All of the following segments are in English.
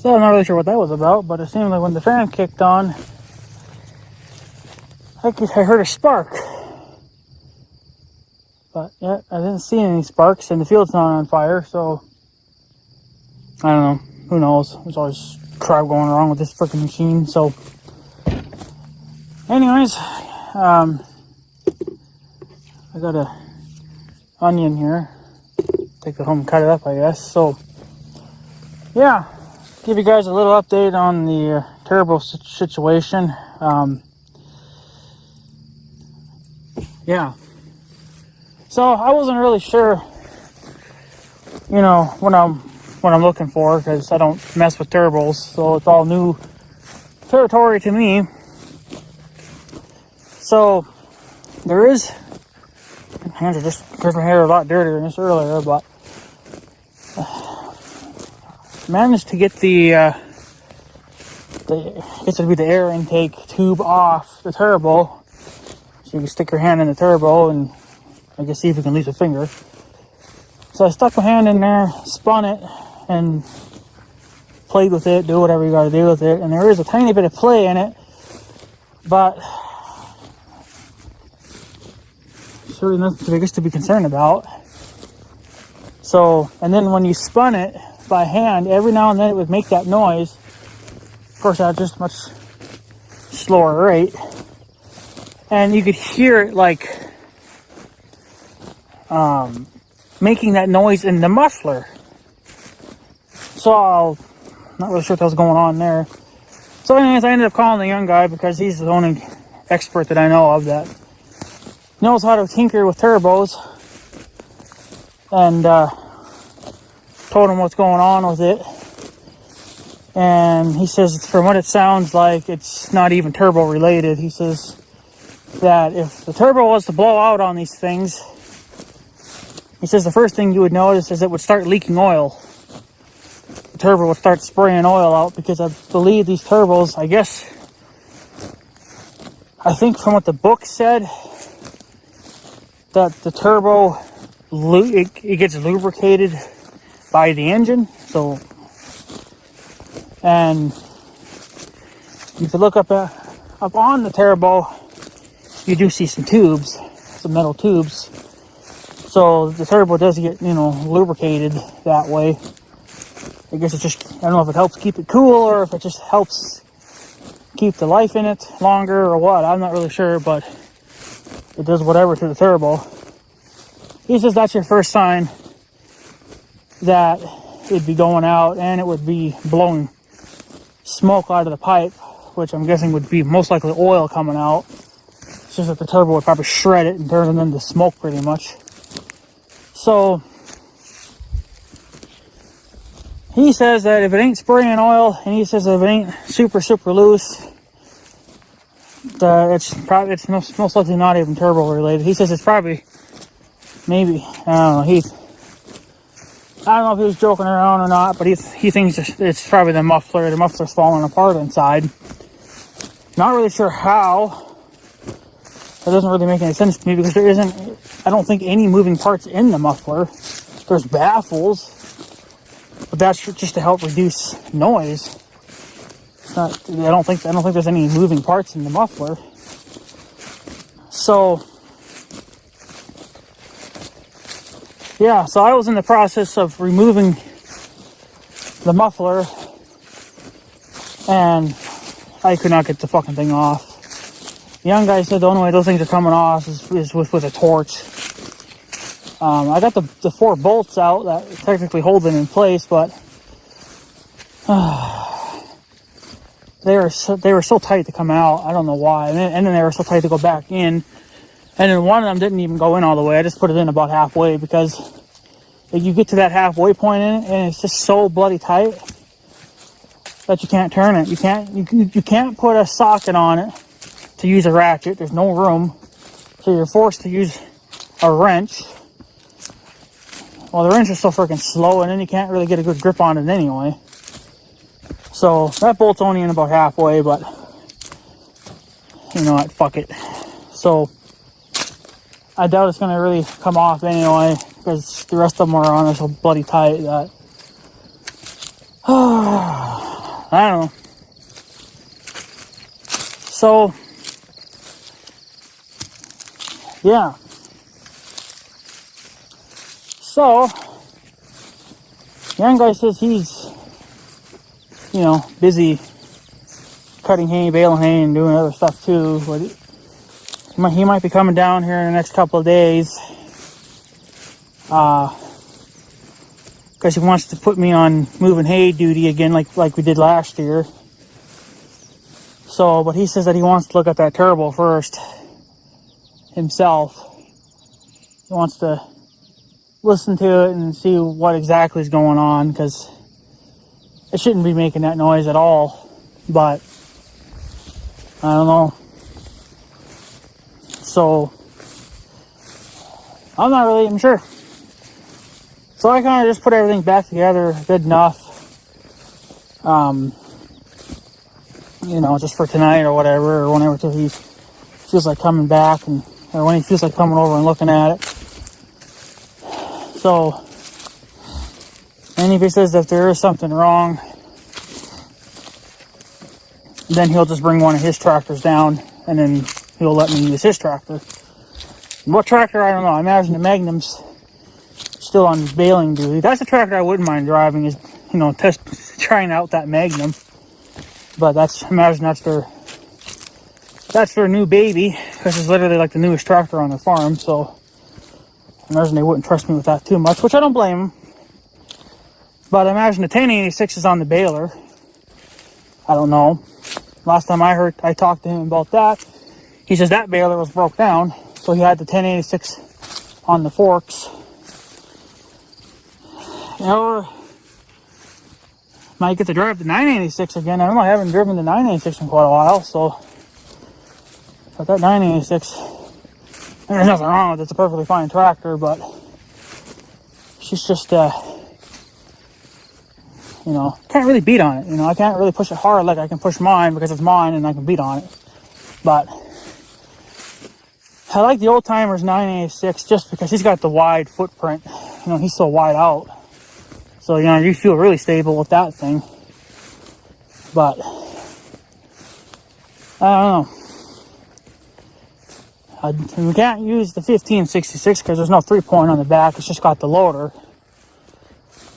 So I'm not really sure what that was about, but it seemed like when the fan kicked on, I heard a spark. But yeah, I didn't see any sparks, and the field's not on fire, so I don't know. Who knows? There's always crap going wrong with this freaking machine. So, anyways, I got a onion here. Take it home and cut it up, I guess. So, yeah, give you guys a little update on the turbo situation. Yeah. So I wasn't really sure, you know, what I'm looking for, because I don't mess with turbos, so it's all new territory to me. So there is, my hands are just, because my hair a lot dirtier than this earlier, but managed to get the air intake tube off the turbo, so you can stick your hand in the turbo and I guess see if you can lose a finger. So I stuck my hand in there, spun it, and played with it, do whatever you gotta do with it. And there is a tiny bit of play in it, but certainly nothing, I guess, to be concerned about. So, and then when you spun it by hand, every now and then it would make that noise. Of course, at just much slower rate. And you could hear it like making that noise in the muffler. So I'm not really sure what was going on there. So anyways, I ended up calling the young guy because he's the only expert that I know of that knows how to tinker with turbos, and told him what's going on with it. And he says, from what it sounds like, it's not even turbo related. He says that if the turbo was to blow out on these things, he says the first thing you would notice is it would start leaking oil. The turbo would start spraying oil out, because I believe these turbos, I think from what the book said, that the turbo, it gets lubricated by the engine. So, and if you look up on the turbo, you do see some tubes, some metal tubes. So the turbo does get, lubricated that way. I guess it's just, I don't know if it helps keep it cool or if it just helps keep the life in it longer or what. I'm not really sure, but it does whatever to the turbo. He says that's your first sign that it'd be going out, and it would be blowing smoke out of the pipe, which I'm guessing would be most likely oil coming out. It's just that the turbo would probably shred it and turn it into smoke pretty much. So he says that if it ain't spraying oil, and he says if it ain't super loose, that it's most likely not even turbo related. He says it's probably, maybe, I don't know, I don't know if he was joking around or not, but he thinks it's probably the muffler. The muffler's falling apart inside. Not really sure how. That doesn't really make any sense to me, because there isn't, I don't think, any moving parts in the muffler. There's baffles, but that's just to help reduce noise. It's not, I don't think there's any moving parts in the muffler. So yeah, so I was in the process of removing the muffler, and I could not get the fucking thing off. The young guy said the only way those things are coming off is with a torch. I got the 4 bolts out that technically hold it in place, but they were so tight to come out. I don't know why. And then they were so tight to go back in. And then one of them didn't even go in all the way. I just put it in about halfway, because if you get to that halfway point in it, and it's just so bloody tight that you can't turn it. You can't put a socket on it to use a ratchet. There's no room. So you're forced to use a wrench. Well, the wrench is so freaking slow, and then you can't really get a good grip on it anyway. So that bolt's only in about halfway, but you know what, fuck it. So I doubt it's gonna really come off anyway, because the rest of them are on there so bloody tight that I don't know. So, yeah. So, young guy says he's, you know, busy cutting hay, baling hay, and doing other stuff too. But he might be coming down here in the next couple of days. Because he wants to put me on moving hay duty again, like we did last year. So, but he says that he wants to look at that turbo first himself. He wants to listen to it and see what exactly is going on, because it shouldn't be making that noise at all. But I don't know. So I'm not really even sure. So I kind of just put everything back together good enough, you know, just for tonight or whatever, or whenever till he feels like coming back, or when he feels like coming over and looking at it. So, and if he says that there is something wrong, then he'll just bring one of his tractors down, and then he'll let me use his tractor. What tractor, I don't know. I imagine the Magnum's still on baling duty. That's a tractor I wouldn't mind driving, is, you know, trying out that Magnum. But imagine that's their new baby, because it's literally like the newest tractor on their farm. So I imagine they wouldn't trust me with that too much, which I don't blame them. But I imagine the 1086 is on the baler. I don't know. Last time I talked to him about that, he says that baler was broke down, so he had the 1086 on the forks. Or might get to drive the 986 again. I don't know, I haven't driven the 986 in quite a while, so. But that 986, there's nothing wrong with it. It's a perfectly fine tractor, but she's just, you know, can't really beat on it. You know, I can't really push it hard like I can push mine, because it's mine and I can beat on it. But I like the old timer's 986 just because he's got the wide footprint. You know, he's so wide out. So, you know, you feel really stable with that thing. But I don't know. We can't use the 1566 because there's no 3-point on the back. It's just got the loader.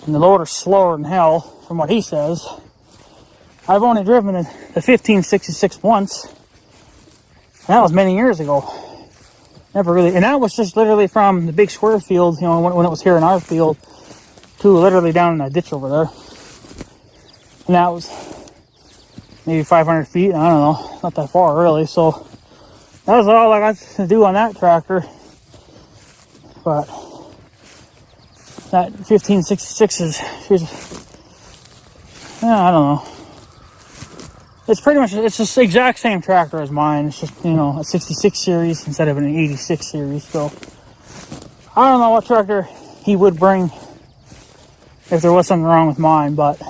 And the loader's slower than hell, from what he says. I've only driven the 1566 once. And that was many years ago. Never really. And that was just literally from the big square field, you know, when it was here in our field, to literally down in that ditch over there. And that was maybe 500 feet. I don't know. Not that far, really. So that was all I got to do on that tractor. But that 1566 is, I don't know. It's pretty much, it's just the exact same tractor as mine. It's just, you know, a 66 series instead of an 86 series. So I don't know what tractor he would bring if there was something wrong with mine, but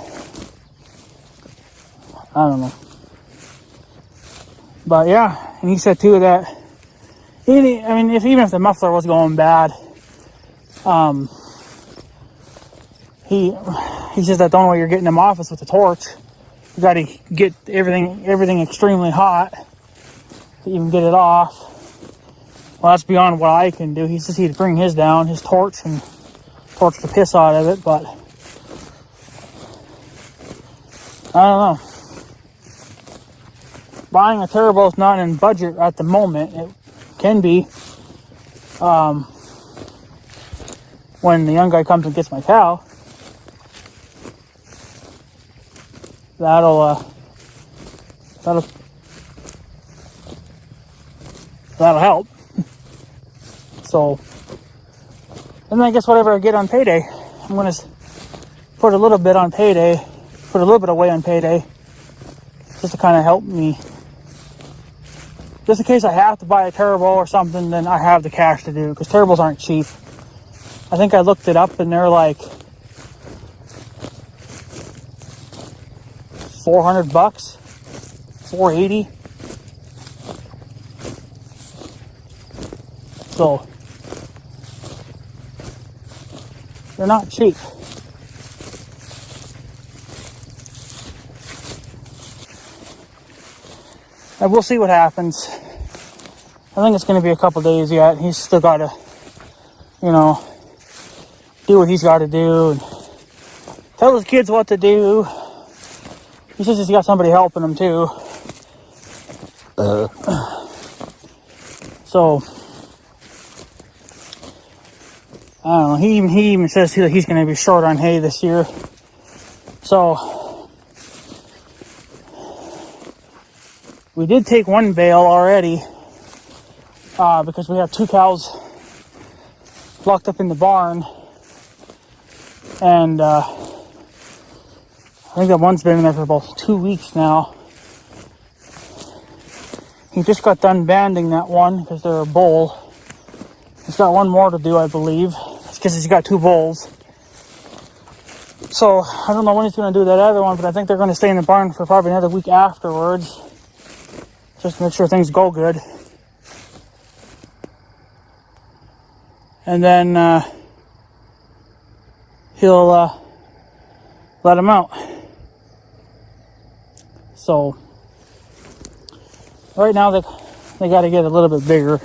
I don't know. But yeah, and he said too that, even if the muffler was going bad, he says that the only way you're getting them off is with the torch. You got to get everything extremely hot to even get it off. Well, that's beyond what I can do. He says he'd bring his down, his torch, and torch the piss out of it, but I don't know. Buying a turbo is not in budget at the moment. It can be when the young guy comes and gets my cow. That'll help. So, and then I guess whatever I get on payday, I'm gonna put a little bit on payday, put a little bit away on payday, just to kind of help me. Just in case I have to buy a turbo or something, then I have the cash to do, because turbos aren't cheap. I think I looked it up and they're like $400, $480. So they're not cheap. And we'll see what happens. I think it's going to be a couple days yet. He's still got to, you know, do what he's got to do and tell his kids what to do. He says he's got somebody helping him too. So, I don't know. He even says he's going to be short on hay this year. So, we did take one bale already because we have 2 cows locked up in the barn. And I think that one's been in there for about 2 weeks now. He just got done banding that one because they're a bull. He's got one more to do, I believe. It's because he's got 2 bulls. So, I don't know when he's going to do that other one, but I think they're going to stay in the barn for probably another week afterwards. Just to make sure things go good. And then he'll let him out. So, right now they got to get a little bit bigger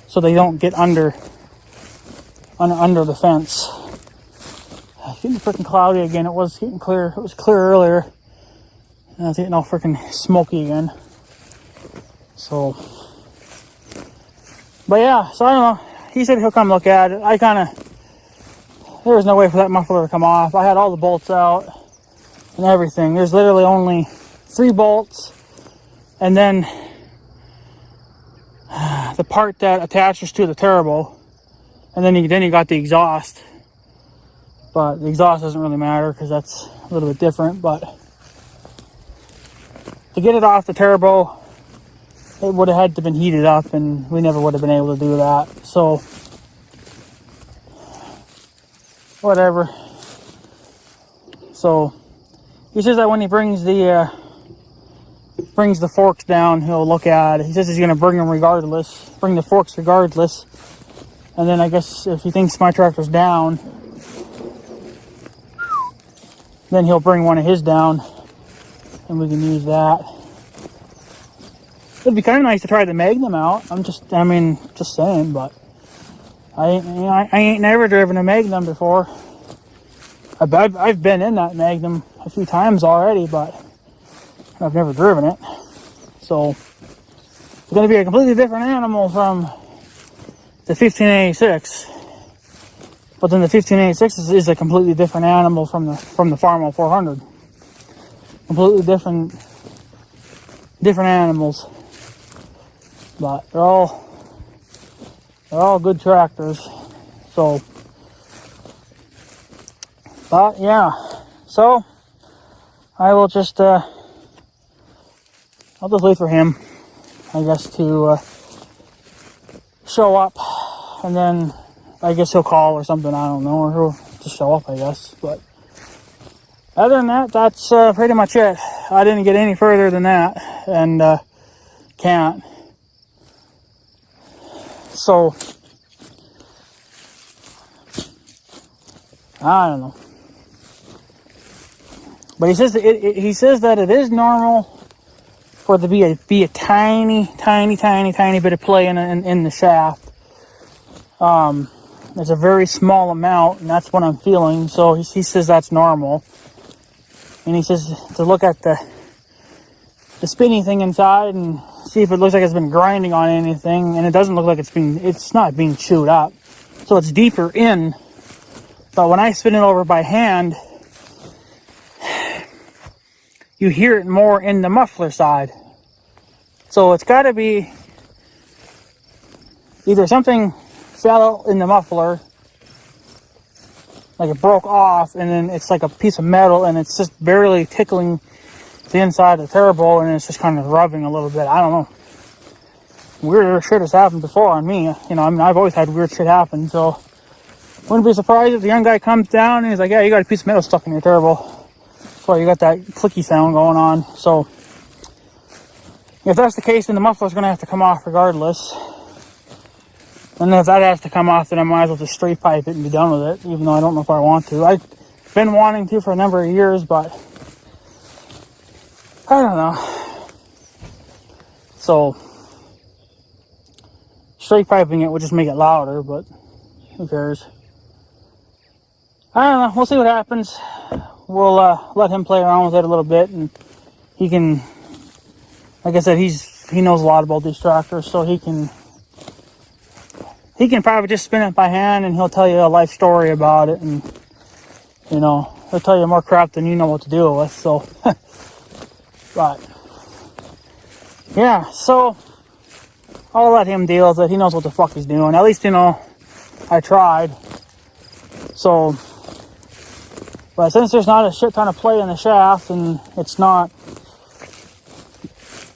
so they don't get under the fence. It's getting freaking cloudy again. It was getting clear. It was clear earlier. And it's getting all freaking smoky again. So, but yeah, so I don't know. He said he'll come look at it. There was no way for that muffler to come off. I had all the bolts out and everything. There's literally only 3 bolts. And then the part that attaches to the turbo. And then you got the exhaust. But the exhaust doesn't really matter because that's a little bit different. But to get it off the turbo, it would have had to been heated up, and we never would have been able to do that. So, whatever. So, he says that when he brings the forks down, he'll look at it. He says he's going to bring the forks regardless. And then I guess if he thinks my tractor's down, then he'll bring one of his down, and we can use that. It'd be kind of nice to try the Magnum out. Just saying, but I ain't never driven a Magnum before. I've been in that Magnum a few times already, but I've never driven it. So it's going to be a completely different animal from the 1586. But then the 1586 is a completely different animal from the Farmall 400. Completely different animals. But they're all good tractors. So, but yeah. So I will just I'll just wait for him, I guess, to show up, and then I guess he'll call or something. I don't know, or he'll just show up, I guess. But other than that, that's pretty much it. I didn't get any further than that, and can't. So, I don't know. But he says that it is normal for there to be a tiny bit of play in the shaft. There's a very small amount, and that's what I'm feeling. So he says that's normal. And he says to look at the spinny thing inside and see if it looks like it's been grinding on anything, and it doesn't look like it's not being chewed up. So it's deeper in. But when I spin it over by hand, you hear it more in the muffler side. So it's got to be either something fell in the muffler, like it broke off, and then it's like a piece of metal, and it's just barely tickling the inside of the turbo, and it's just kind of rubbing a little bit. I don't know. Weird shit has happened before on me. I've always had weird shit happen, so wouldn't be surprised if the young guy comes down and he's like, yeah, you got a piece of metal stuck in your turbo. So you got that clicky sound going on. So if that's the case, then the muffler's going to have to come off regardless. And if that has to come off, then I might as well just straight pipe it and be done with it, even though I don't know if I want to. I've been wanting to for a number of years, but I don't know. So straight piping it would just make it louder, but who cares? I don't know. We'll see what happens. We'll let him play around with it a little bit, and he can, like I said, he knows a lot about these tractors, so he can probably just spin it by hand, and he'll tell you a life story about it, and he'll tell you more crap than you know what to do with. So, but yeah, so I'll let him deal with it. He knows what the fuck he's doing. At least I tried. So, but since there's not a shit ton of play in the shaft, and it's not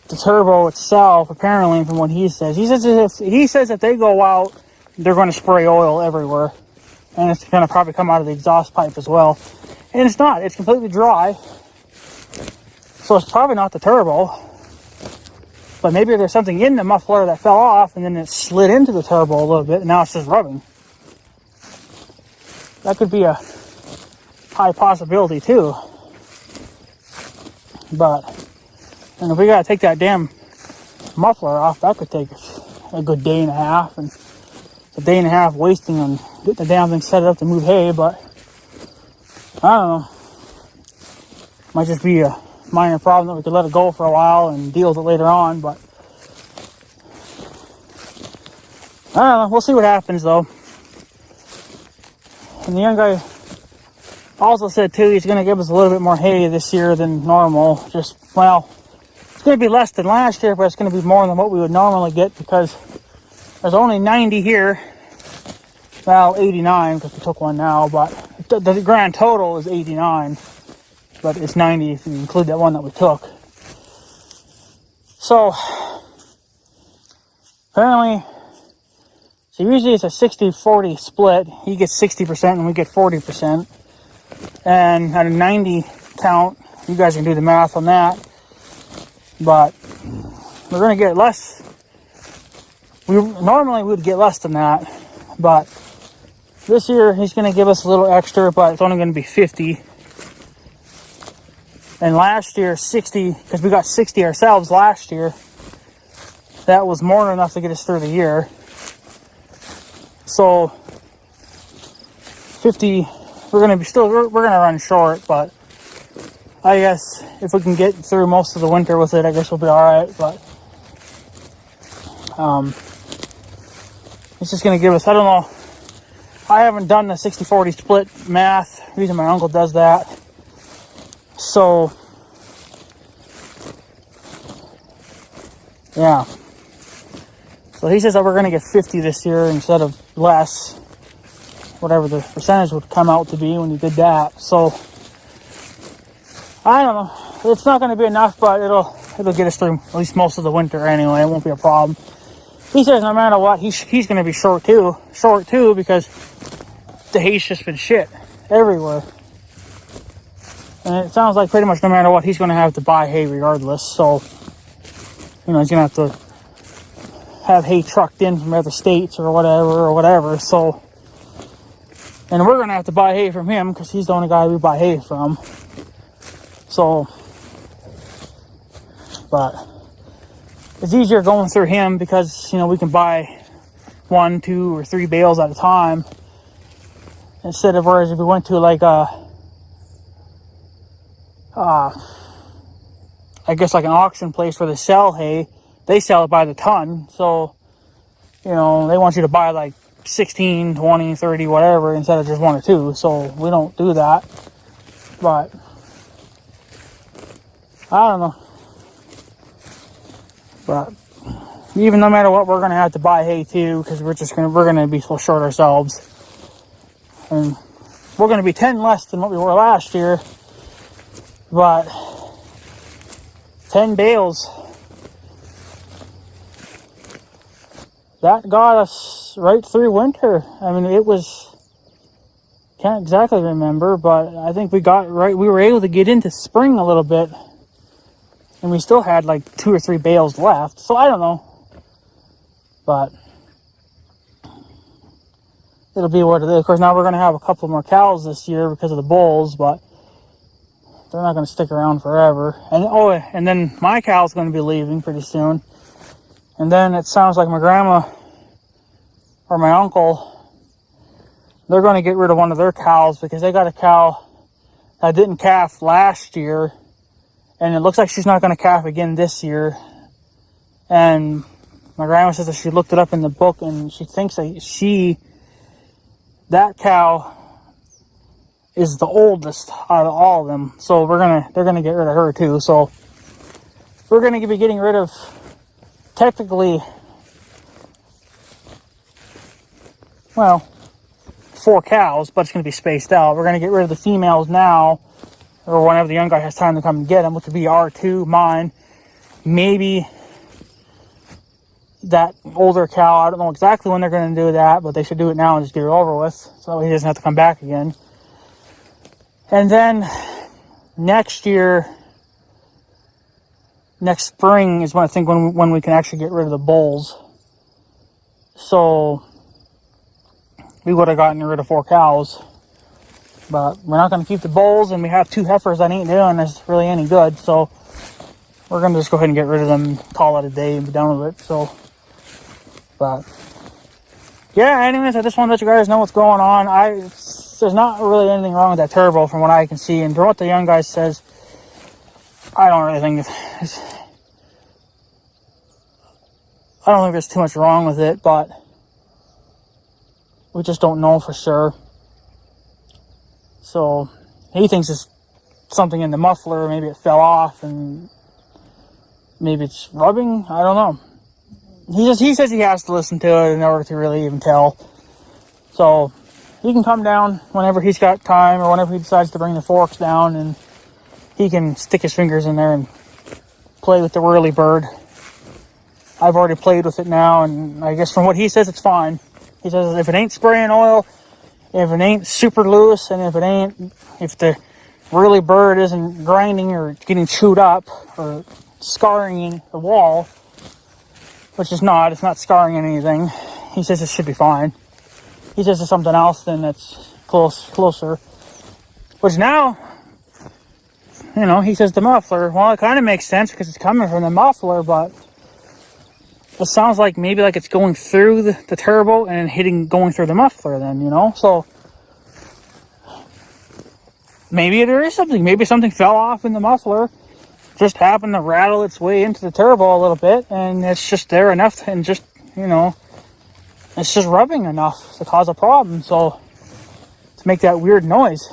the turbo itself, apparently, from what he says if they go out, they're going to spray oil everywhere, and it's going to probably come out of the exhaust pipe as well. And it's not. It's completely dry, so it's probably not the turbo. But maybe there's something in the muffler that fell off, and then it slid into the turbo a little bit, and now it's just rubbing. That could be a high possibility too. And if we gotta take that damn muffler off, that could take a good day and a half, and it's a day and a half wasting on getting the damn thing set up to move hay. But I don't know, might just be a minor problem that we could let it go for a while and deal with it later on. But I don't know, we'll see what happens though. And the young guy also said too, he's going to give us a little bit more hay this year than normal. It's going to be less than last year, but it's going to be more than what we would normally get, because there's only 90 here. Well, 89 because we took one now, but the grand total is 89. But it's 90 if you include that one that we took. So apparently, usually it's a 60-40 split. He gets 60% and we get 40%. And at a 90 count, you guys can do the math on that. But we're going to get less. Normally we would get less than that. But this year he's going to give us a little extra, but it's only going to be 50. And last year, 60, because we got 60 ourselves last year. That was more than enough to get us through the year. So 50, we're going to run short, but I guess if we can get through most of the winter with it, I guess we'll be all right. But it's just going to give us, I don't know, I haven't done the 60-40 split math. The reason my uncle does that. So yeah, so he says that we're going to get 50 this year instead of less, whatever the percentage would come out to be when you did that. So I don't know, it's not going to be enough, but it'll get us through at least most of the winter anyway. It won't be a problem. He says no matter what, he's going to be short too, because the hay's just been shit everywhere. And it sounds like pretty much no matter what, he's going to have to buy hay regardless. So, he's going to have to have hay trucked in from other states or whatever. So, and we're going to have to buy hay from him because he's the only guy we buy hay from. So, but it's easier going through him because, we can buy 1, 2, or 3 bales at a time. Instead of, whereas if we went to like I guess like an auction place where they sell hay, they sell it by the ton. So, they want you to buy like 16, 20, 30, whatever, instead of just 1 or 2. So we don't do that. But I don't know. But even no matter what, we're going to have to buy hay too, because we're going to be so short ourselves. And we're going to be 10 less than what we were last year. But 10 bales, that got us right through winter. I mean, it was, can't exactly remember, but I think we were able to get into spring a little bit, and we still had like 2 or 3 bales left. So I don't know, but it'll be what it is. Of course, now we're going to have a couple more cows this year because of the bulls, but they're not going to stick around forever. And then my cow's going to be leaving pretty soon. And then it sounds like my grandma or my uncle, they're going to get rid of one of their cows because they got a cow that didn't calf last year, and it looks like she's not going to calf again this year. And my grandma says that she looked it up in the book, and she thinks that that cow is the oldest out of all of them. So they're gonna get rid of her too. So we're gonna be getting rid of technically, well, 4 cows, but it's gonna be spaced out. We're gonna get rid of the females now, or whenever the young guy has time to come and get them, which would be R2, mine, maybe that older cow. I don't know exactly when they're going to do that, but they should do it now and just get it over with, so that way he doesn't have to come back again. And then next spring is when I think when we can actually get rid of the bulls. So we would have gotten rid of 4 cows, but we're not going to keep the bulls, and we have 2 heifers that ain't doing us really any good. So we're going to just go ahead and get rid of them and call it a day and be done with it. So, but yeah, anyways, I just want to let you guys know what's going on. There's not really anything wrong with that turbo from what I can see, and from what the young guy says, I don't think there's too much wrong with it, but we just don't know for sure. So he thinks it's something in the muffler, maybe it fell off and maybe it's rubbing, I don't know. He says he has to listen to it in order to really even tell. So he can come down whenever he's got time, or whenever he decides to bring the forks down, and he can stick his fingers in there and play with the whirly bird. I've already played with it now, and I guess from what he says, it's fine. He says if it ain't spraying oil, if it ain't super loose, and if the whirly bird isn't grinding or getting chewed up or scarring the wall, which it's not scarring anything, he says it should be fine. He says it's something else then that's closer. Which now, he says the muffler. Well, it kind of makes sense because it's coming from the muffler, but it sounds like maybe like it's going through the turbo and going through the muffler then, So maybe there is something. Maybe something fell off in the muffler, just happened to rattle its way into the turbo a little bit, and it's just there enough, and just, it's just rubbing enough to cause a problem, so to make that weird noise.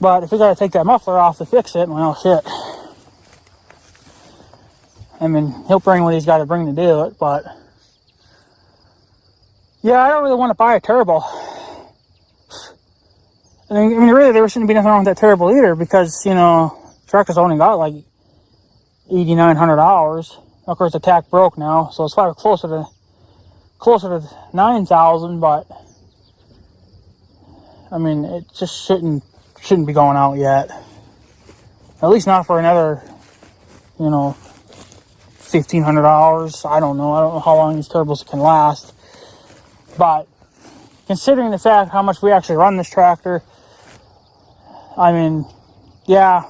But if we gotta take that muffler off to fix it, well, shit. I mean, he'll bring what he's got to bring to do it, but yeah, I don't really want to buy a turbo. I mean, really, there shouldn't be nothing wrong with that turbo either, because, truck has only got like 8,900 hours. Of course, the tack broke now, so it's probably closer to 9,000. But I mean, it just shouldn't be going out yet. At least not for another, 1,500 hours. I don't know how long these turbos can last. But considering the fact how much we actually run this tractor, I mean, yeah,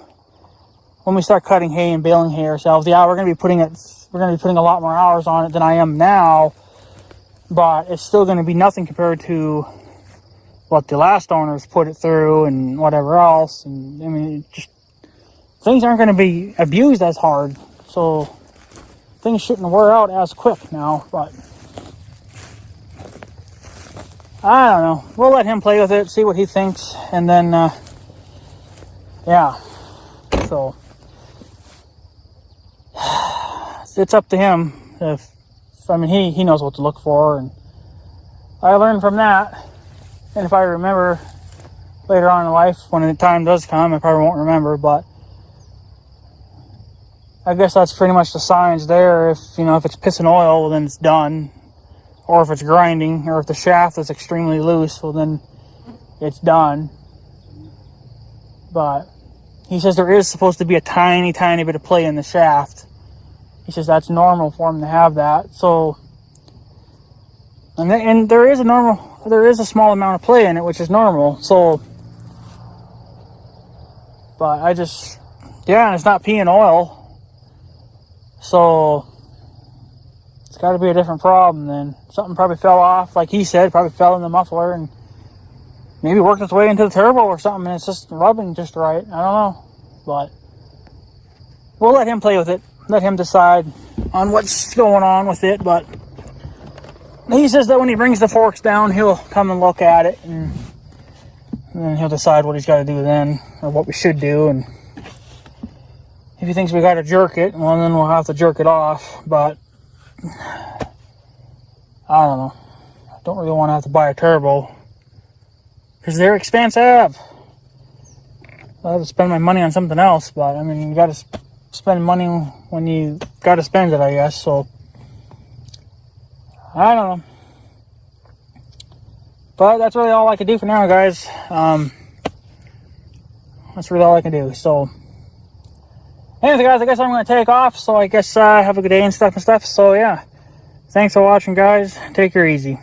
when we start cutting hay and baling hay ourselves, yeah, we're gonna be putting a lot more hours on it than I am now, but it's still gonna be nothing compared to what the last owners put it through and whatever else. And I mean, things aren't gonna be abused as hard, so things shouldn't wear out as quick now. But I don't know. We'll let him play with it, see what he thinks, and then yeah. So it's up to him. He knows what to look for, and I learned from that. And if I remember later on in life, when the time does come, I probably won't remember, but I guess that's pretty much the signs there. If it's pissing oil, well, then it's done. Or if it's grinding, or if the shaft is extremely loose, well, then it's done. But he says there is supposed to be a tiny, tiny bit of play in the shaft. He says that's normal for him to have that. So, and there is a small amount of play in it, which is normal. So, but and it's not peeing oil. So, It's got to be a different problem then. Something probably fell off, like he said, probably fell in the muffler and maybe worked its way into the turbo or something, and it's just rubbing just right. I don't know. But we'll let him play with it. Let him decide on what's going on with it. But he says that when he brings the forks down, he'll come and look at it, and then he'll decide what he's got to do then, or what we should do. And if he thinks we got to jerk it, well, then we'll have to jerk it off. But I don't know. I don't really want to have to buy a turbo because they're expensive. I'll have to spend my money on something else, but I mean, you got to spend money when you got to spend it, I guess. So I don't know. But that's really all I can do for now, guys. That's really all I can do. So anyways, guys, I guess I'm going to take off. So I guess have a good day and stuff. So yeah, thanks for watching, guys. Take her easy.